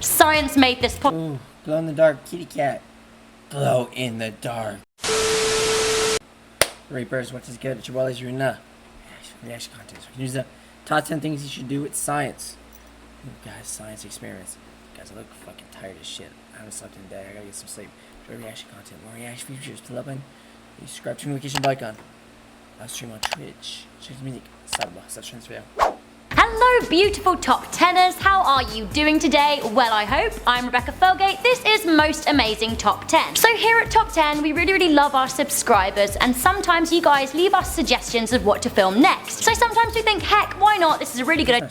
Science made this possible. Ooh, glow in the dark kitty cat. Glow in the dark. Reapers, what is good? It's your boy 𝐍𝐴𝐬𝐿. Reaction content. Here's the top 10 things you should do with science. Ooh, guys, science experiments. Guys, I look fucking tired as shit. I haven't slept in a day. I gotta get some sleep. Enjoy reaction content. More reaction features. Pull up and subscribe to notification bell icon. I'll stream on Twitch. Check the music. Such trends video. Hello beautiful top 10ers, how are you doing today? Well, I hope. I'm Rebecca Felgate, this is Most Amazing Top 10. So here at Top 10 we really love our subscribers, and sometimes you guys leave us suggestions of what to film next. So sometimes we think, heck, why not? This is a really good idea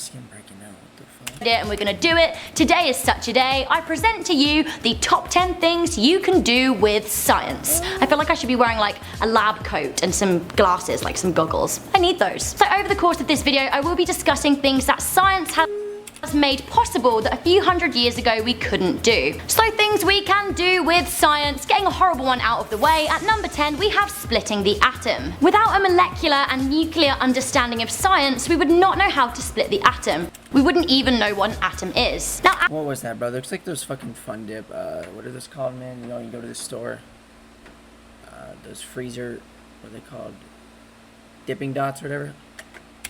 and we're gonna do it. Today is such a day. I present to you the top 10 things you can do with science. I feel like I should be wearing like a lab coat and some glasses, like some goggles. I need those. So over the course of this video I will be discussing things that science has made possible that a few hundred years ago we couldn't do. So things we can do with science, getting a horrible one out of the way. At number 10 we have splitting the atom. Without a molecular and nuclear understanding of science we would not know how to split the atom. We wouldn't even know what an atom is. Now, what was that, bro? Looks like those fucking fun dip, what are those called, man? You know, you go to the store, those freezer, what are they called? Dipping dots or whatever?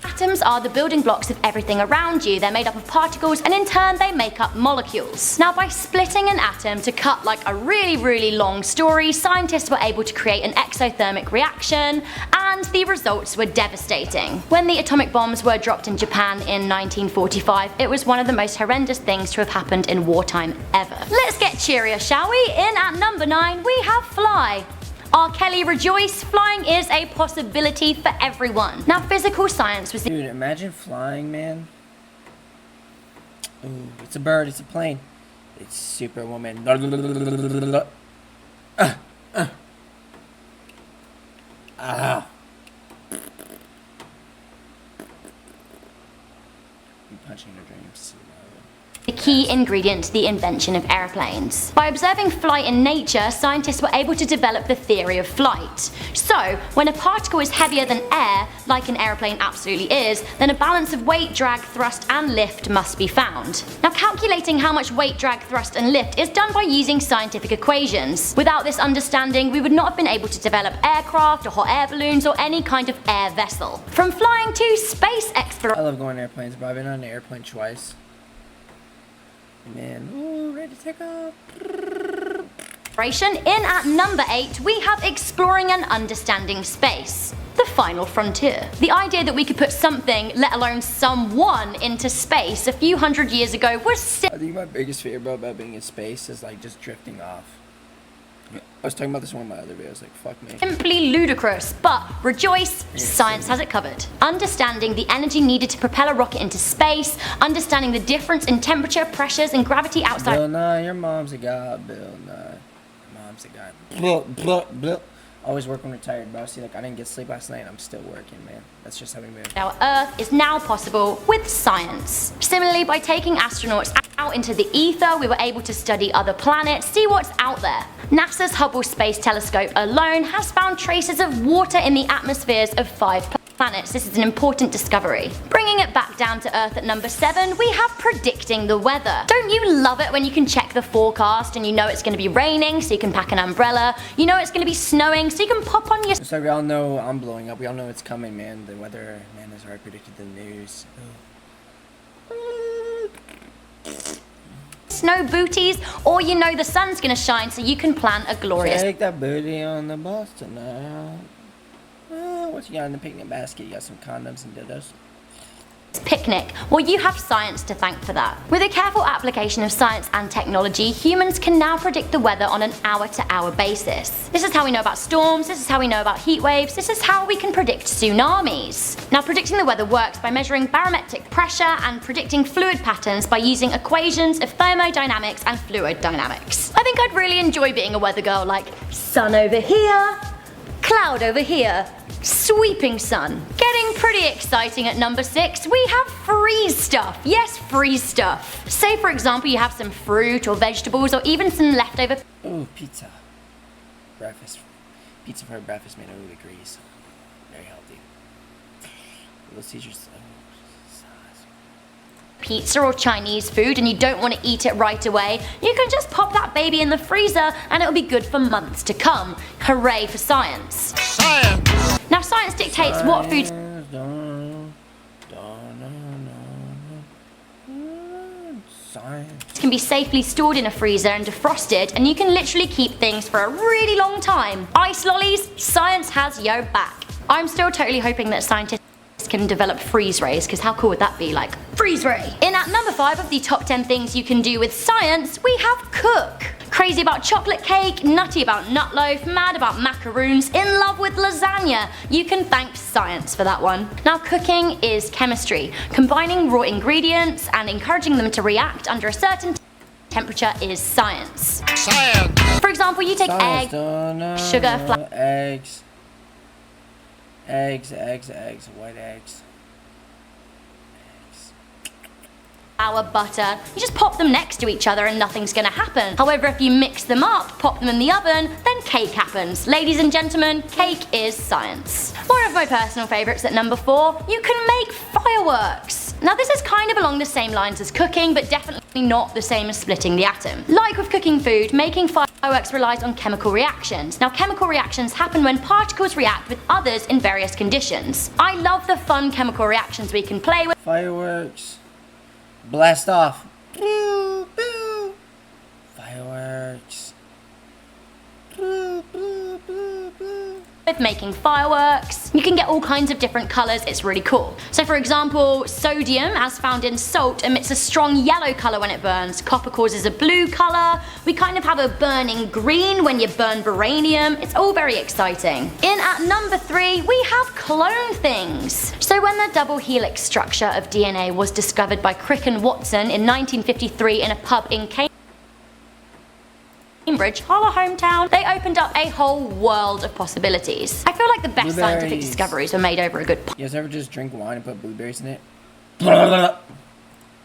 atoms are the building blocks of everything around you. They're made up of particles and in turn they make up molecules. Now by splitting an atom, to cut like a really long story, scientists were able to create an exothermic reaction and the results were devastating. When the atomic bombs were dropped in Japan in 1945, it was one of the most horrendous things to have happened in wartime ever. Let's get cheerier, shall we? In at number 9 we have fly. 𝐿 rejoice, flying is a possibility for everyone. Now physical science was— Dude, imagine flying, man. Ooh, it's a bird, it's a plane. It's Superwoman. You punching your dreams. the key ingredient to the invention of airplanes. By observing flight in nature, scientists were able to develop the theory of flight. So, when a particle is heavier than air, like an airplane absolutely is, then a balance of weight, drag, thrust and lift must be found. Now calculating how much weight, drag, thrust and lift is done by using scientific equations. Without this understanding, we would not have been able to develop aircraft or hot air balloons or any kind of air vessel. From flying to space exploration— I love going on airplanes, but I've been on an airplane twice. Man, ooh, ready to take off. In at number 8 we have exploring and understanding space. The final frontier. The idea that we could put something, let alone someone, into space a few hundred years ago was I think my biggest fear, bro, about being in space is like just drifting off. I was talking about this in one of my other videos, like fuck me. Simply ludicrous, but rejoice, science has it covered. Understanding the energy needed to propel a rocket into space, understanding the difference in temperature, pressures and gravity outside— Bill Nye, your mom's a god, Bill Nye. Mom's a god. Blah, blah, blah. Always work when retired, bro. See, like I didn't get sleep last night, I'm still working, man. That's just how we move. Our Earth is now possible with science. Similarly, by taking astronauts out into the ether, we were able to study other planets, see what's out there. NASA's Hubble Space Telescope alone has found traces of water in the atmospheres of 5 planets. This is an important discovery. Bringing it back down to Earth at number 7, we have predicting the weather. Don't you love it when you can check the forecast and you know it's going to be raining so you can pack an umbrella, you know it's going to be snowing so you can pop on your— So we all know I'm blowing up, we all know it's coming, man. The weather, man, has already predicted the news. snow booties, or you know the sun's going to shine so you can plan a glorious— Take that booty on the bus tonight. What you got in the picnic basket? You got some condoms and dildos? picnic. Well, you have science to thank for that. With a careful application of science and technology, humans can now predict the weather on an hour-to-hour basis. This is how we know about storms, this is how we know about heat waves, this is how we can predict tsunamis. Now, predicting the weather works by measuring barometric pressure and predicting fluid patterns by using equations of thermodynamics and fluid dynamics. I think I'd really enjoy being a weather girl, like sun over here, cloud over here, sweeping sun. Getting pretty exciting at number 6, we have free stuff. Yes, free stuff. Say for example you have some fruit or vegetables or even some leftover— Ooh, pizza. Breakfast. Pizza for breakfast made over degrees. Very healthy. Little teachers. pizza or Chinese food and you don't want to eat it right away, you can just pop that baby in the freezer and it'll be good for months to come. Hooray for science. Science! Now science dictates what foods can be safely stored in a freezer and defrosted, and you can literally keep things for a really long time. Ice lollies, science has your back. I'm still totally hoping that scientists can develop freeze rays, because how cool would that be? Like, freeze ray! In at number 5 of the top 10 things you can do with science, we have cook. Crazy about chocolate cake, nutty about nutloaf, mad about macaroons, in love with lasagna. You can thank science for that one. Now cooking is chemistry. Combining raw ingredients and encouraging them to react under a certain temperature is science. Science! For example, you take egg, sugar, flour, eggs, white eggs. butter, you just pop them next to each other and nothing's gonna happen. However, if you mix them up, pop them in the oven, then cake happens. Ladies and gentlemen, cake is science. One of my personal favourites at number 4, you can make fireworks. Now this is kind of along the same lines as cooking, but definitely not the same as splitting the atom. Like with cooking food, making fireworks relies on chemical reactions. Now chemical reactions happen when particles react with others in various conditions. I love the fun chemical reactions we can play with. Fireworks. Blast off. Boo, boo. Fireworks. Boo, boo, boo, boo. With making fireworks, you can get all kinds of different colours, it's really cool. So for example, sodium, as found in salt, emits a strong yellow colour when it burns. Copper causes a blue colour. We kind of have a burning green when you burn uranium. It's all very exciting. In at number 3, we have clone things. So when the double helix structure of DNA was discovered by Crick and Watson in 1953 in a pub in Cambridge, our hometown, they opened up a whole world of possibilities. I feel like the best scientific discoveries were made over a good You guys ever just drink wine and put blueberries in it?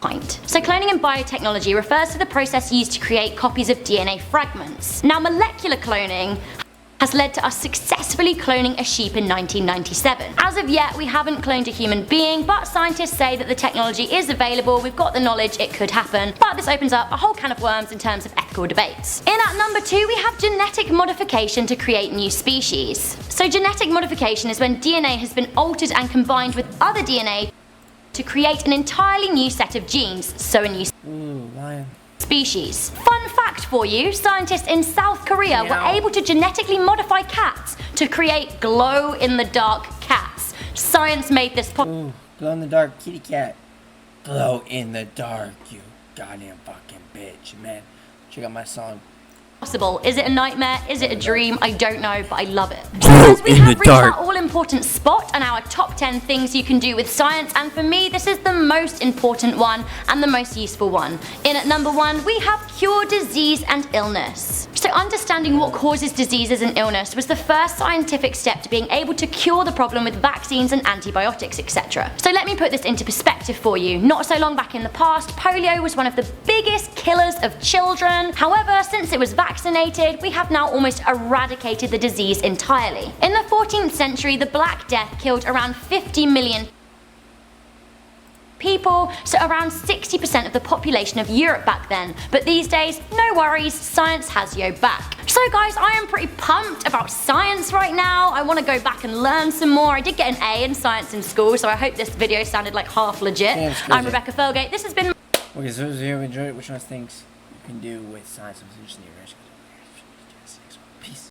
pint. So cloning in biotechnology refers to the process used to create copies of DNA fragments. Now molecular cloning has led to us successfully cloning a sheep in 1997. As of yet, we haven't cloned a human being, but scientists say that the technology is available, we've got the knowledge, it could happen. But this opens up a whole can of worms in terms of ethical debates. In at number 2, we have genetic modification to create new species. So genetic modification is when DNA has been altered and combined with other DNA to create an entirely new set of genes, so a new species. Fun fact for you, scientists in South Korea were able to genetically modify cats to create glow-in-the-dark cats. Science made this possible. Glow-in-the-dark kitty cat. Glow in the dark, you goddamn fucking bitch, man. Check out my song. Is it a nightmare? Is it a dream? I don't know, but I love it. As we have reached our all-important spot and our top 10 things you can do with science, and for me this is the most important one and the most useful one. In at number 1, we have cure disease and illness. So understanding what causes diseases and illness was the first scientific step to being able to cure the problem with vaccines and antibiotics, etc. So let me put this into perspective for you. Not so long back in the past, polio was one of the biggest killers of children. However, since it was vaccinated, we have now almost eradicated the disease entirely. In the 14th century, the Black Death killed around 50 million people, so around 60% of the population of Europe back then. But these days, no worries, science has your back. So guys, I am pretty pumped about science right now. I want to go back and learn some more. I did get an A in science in school, so I hope this video sounded like half legit. I'm Rebecca Felgate. This has been... Okay, so if you enjoyed it, which ones things you can do with science? Peace.